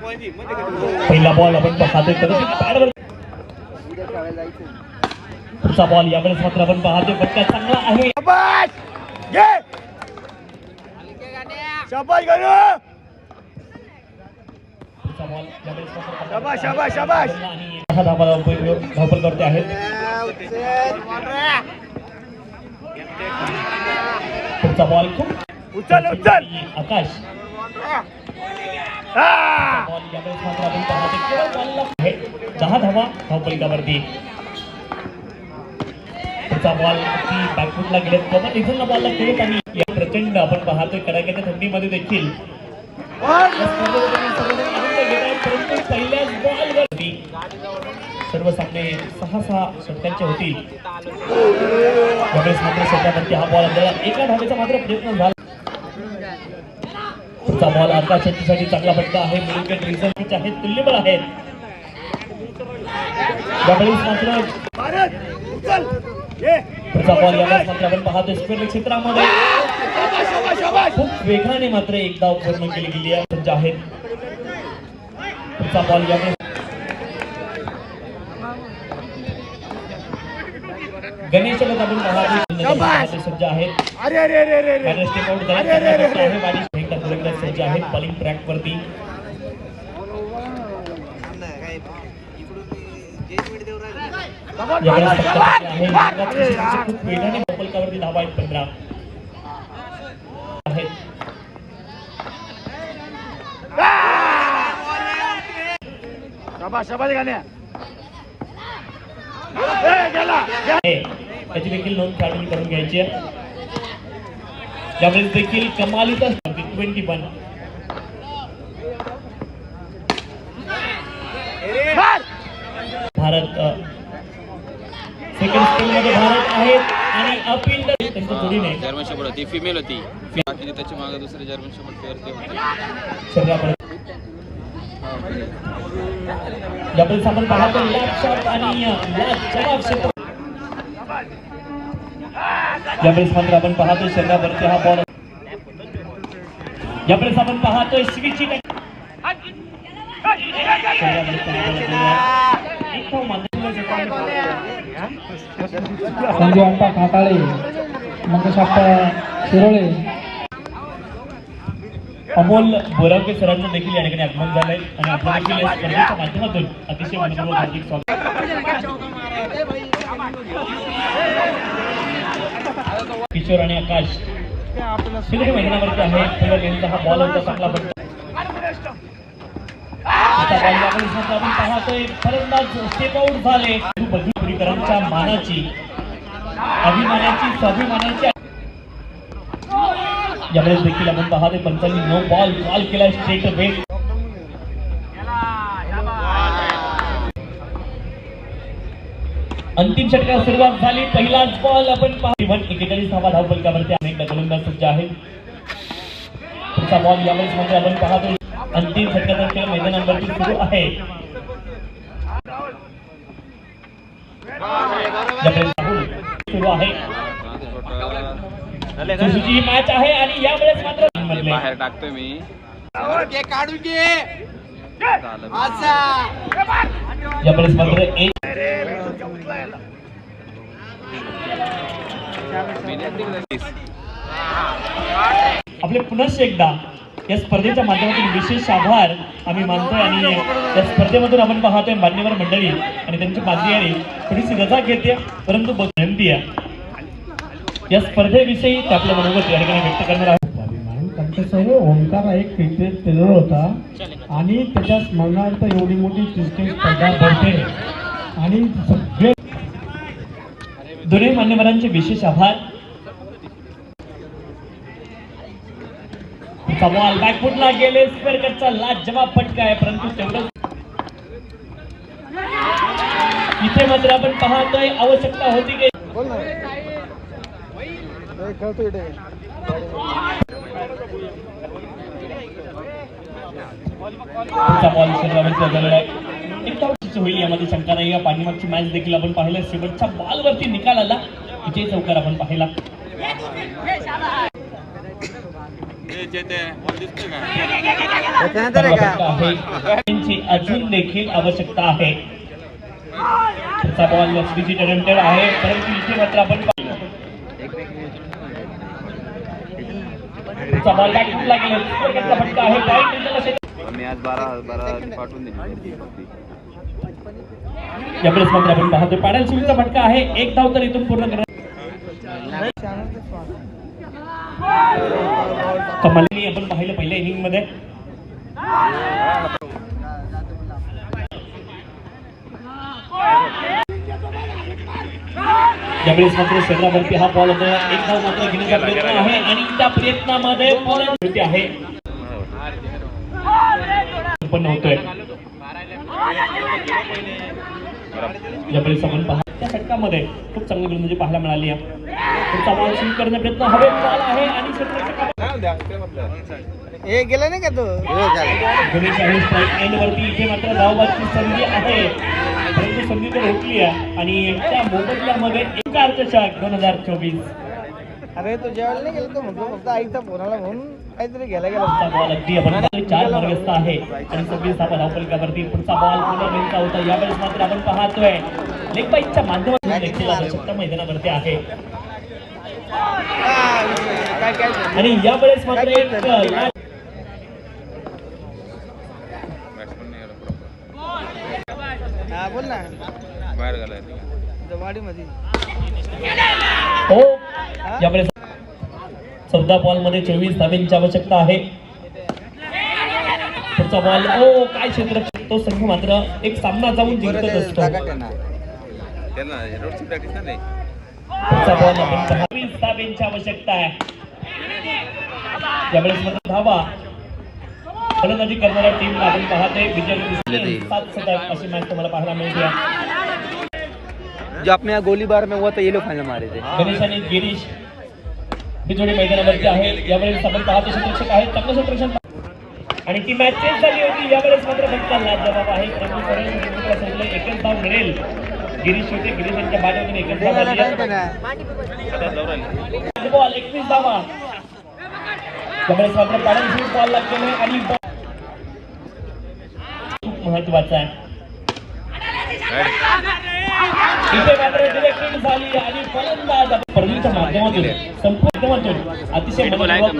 पहिला बॉल आपण पाहतोय पुढचा बॉल यावेळेस मात्र आपण पाहतोय फटका चांगला आहे. धावपल करते आहेत. पुढचा बॉल खूप आकाश बॉल यावेळेस मात्र आपण पाहतोय 10 धावा धावपलिकावरती. पुढचा बॉल बॅकफुटला गेले कमल बॉलला खेळत आणि प्रचंड आपण पाहतोय कडाक्याच्या थंडीमध्ये देखील पहिल्याच बॉलवरती सर्व सामने 6-6 षटकांचे होतील. यावेळेस मात्र षटकावरती हा बॉल एका धावेचा मात्र प्रयत्न झाला. पुढचा बॉल आकाश यांच्यासाठी चांगला फटका आहे. मिडविकेट रिझल्ट आहेत तुल्यबळ आहेत. यावेळेस मात्र पुढचा बॉल यावेळेस मात्र आपण पाहतोय स्क्वेअर क्षेत्रामध्ये खूप वेगाने मात्र एक धाव पूर्ण केली गेली आहे. सज्ज आहेत. पुढचा बॉल यावेळेस गणेश आपण पाहतोय सज्ज आहेत. सज्ज आहेत बॉलिंग ट्रॅक वरती. खूप वेगाने धावपलकावरती धावा आहेत 15 आहेत. त्याची देखील नोंद काढून करून घ्यायची आहे. यावेळेस देखील कमालीचा 21 भारत सेकंड स्पेल मध्ये भारत आहेत आणि अपील त्यांच्या जोडीने जर्मन शेपर्ड होती फिमेल होती बाकी त्याच्या मागे दुसरे जर्मन शेपर्ड पेअर ते होते. यावेळेस आपण पाहतो लॅप शॉट आणि जवाब क्षेत्र. यावेळेस मात्र आपण पाहतोय शरीरावरती हा बॉल. यावेळेस आपण पाहतोय स्विचिंग संजय अप्पा खाताळे मंगेश अप्पा शिरोळे अमोल बोरावके सरांचं देखील या ठिकाणी आगमन झालंय आणि आपल्या देखील या स्पर्धेच्या माध्यमातून अतिशय मनपूर्वक हार्दिक स्वागत. किशोर आणि आकाश सिंधू मैदानावरती आहे. त्यांचा हा बॉल होता चांगला फटका. आपण पाहतोय फलंदाज स्टेप आउट झाले. पुरीकरांच्या मानाची अभिमानाची स्वाभिमानाची यावेळेस देखील आपण पाहतोय पंचांनी नो बॉल कॉल केला स्ट्रेट अवे. अंतिम षटकाला सुरुवात झाली. पहिलाच बॉल आपण पाहतो 41 धावा धावपलकावरती अनेक गोलंदाज सज्ज आहेत. पुढचा बॉल यावेळेस मात्र आपण पाहतोय अंतिम षटकाचा खेळ मैदानावरती सुरू आहे. सुरू आहे ही मॅच आहे आणि यावेळेस मात्र बाहेर टाकतोय मी काढून घे. यावेळेस मात्र आपले पुनश्च एकदा या स्पर्धेच्या माध्यमातून विशेष आभार आम्ही मानतोय आणि या स्पर्धेमधून आपण पाहतोय मान्यवर मंडळी आणि त्यांची मान्यवरी थोडीशी रजा घेते परंतु विनंती आहे या स्पर्धेविषयी आपलं मनोगत या ठिकाणी व्यक्त करणार आहे. त्यांच्यासह ओंकार एक क्रिकेट प्लेयर होता आणि त्याच्या स्मरणार्थ एवढी मोठी क्रिकेट स्पर्धा भरते आणि सगळे दोन्ही मान्यवरांचे विशेष आभार. बॉल बॅकफुटला गेले. स्क्वेअर कटचा लाजवाब फटका आहे परंतु तेवढंच इथे मात्र आपण पाहतोय आवश्यकता होती की होईल यामध्ये शंका नाही. पाठीमागची मॅच देखील आपण पाहिलं. शेवटच्या बॉलवरती निकाल आला. विजय चौकार आपण पाहिला. त्यांची अजून देखील आवश्यकता आहे. बॉल लक्ष्मीची टर्नटेड आहे, परंतु इथे मात्र आपण बॉल बॅटिंग लागेल. फटका आहे, पॉईंट मी आज 12 पाठवून दिली. यावेळेस मात्र आपण पाहतोय पाडाल सुविधा फटका आहे. एक धाव तर इथून पूर्ण करणार. कमालीने आपण पाहिलं पहिल्या इनिंग मध्ये. यावेळेस मात्र शरीरावरती हा बॉल होता. एक धाव मात्र घेण्याचा प्रयत्न आहे आणि त्या प्रयत्नामध्ये आहे उत्पन्न होतोय. यावेळेस आपण त्या षटकामध्ये खूप चांगली गोलंदाजी पाहायला मिळाली आहे. पुढचा बॉल स्विंग करण्याचा प्रयत्न हवेत बॉल आहे आणि गेला नाही का तो गणेश आहे स्ट्राईक एंडवरती. इथे मात्र धावबादची संधी आहे, परंतु संधी तर हुकली आहे आणि त्या मोबदल्यामध्ये एक अर्धशतक 2024. अरे तो जेवायला नाही गेला, तो म्हणतो फक्त आईचा फोनाला म्हणून काहीतरी घ्यायला गेला. पुढचा बॉल अगदी आपण पाहतोय 4 मार्गस्थ आहे आणि 26 धावा धावफलकावरती. पुढचा बॉल पुन्हा नेमका होता. यावेळेस मात्र आपण पाहतोय लेग बाईकच्या माध्यमातून देखील आवश्यकता मैदानावरती आहे आणि यावेळेस मात्र एक हा बोल ना बाहेर गेला वाडीमध्ये. हो, यावेळेस 14 बॉल मध्ये 24 धावांची आवश्यकता आहे. पुढचा बॉल ओ काय क्षेत्र, तो संघ मात्र एक सामना जाऊन जिंकत असतो. पुढचा बॉल आपण 26 धावांची आवश्यकता आहे. यावेळेस मात्र धावा फलंदाजी करणाऱ्या टीम आपण पाहतोय विजय 7 शतक अशी मॅच तुम्हाला पाहायला मिळते. जो अपने यहाँ गोलीबार में हुआ तो ये लोग फाइनल मारे थे. गणेश आणि गिरीश ही जोडी मैदानावरती आहे. यावेळेस आपण पाहतो क्षेत्ररक्षक आहे, चांगलं क्षेत्ररक्षण आणि ती मॅच चेंज झाली होती. यावेळेस मात्र फक्त जबाब आहे. एकच धाव मिळेल. गिरीश होते, गिरीश यांच्या बाजूने एकच धाव आली. बॉल 21 धावा. यावेळेस मात्र पाडाल बॉल लागलेला आहे आणि खूप महत्वाचा आहे. इथे मात्र डिरेक्टिंग झाली आणि फलंदाज स्पर्धेच्या माध्यमातून संपूर्ण अतिशय मनोभावक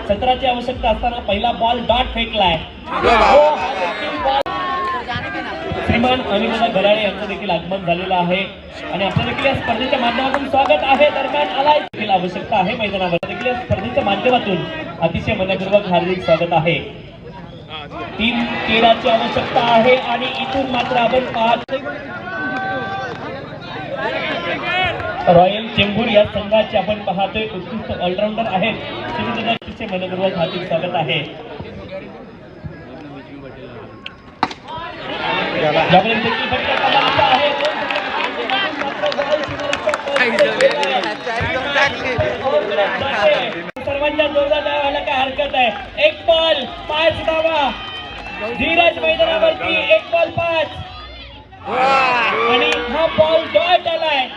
17ची आवश्यकता असताना पहिला बॉल डॉट फेकलाय. श्रीमान अनिल गराडे यांचं देखील आगमन झालेलं आहे आणि आपल्या देखील या स्पर्धेच्या माध्यमातून स्वागत आहे. दरम्यान आलाय देखील आवश्यकता आहे मैदानावर देखील या स्पर्धेच्या माध्यमातून अतिशय मनपूर्वक हार्दिक स्वागत आहे. 3 केराची आवश्यकता आहे आणि इथून मात्र आपण पाहत रॉयल चेंबूर या संघाचे आपण पाहतोय उत्कृष्ट ऑलराऊंडर आहेत. अतिशय मनपूर्वक हार्दिक स्वागत आहे. सर्वांच्या जोरदार धावायला काय हरकत आहे. 1 बॉल 5 धावा. धीरज मैदानावरती 1 बॉल 5 आणि हा बॉल डॉट आलाय.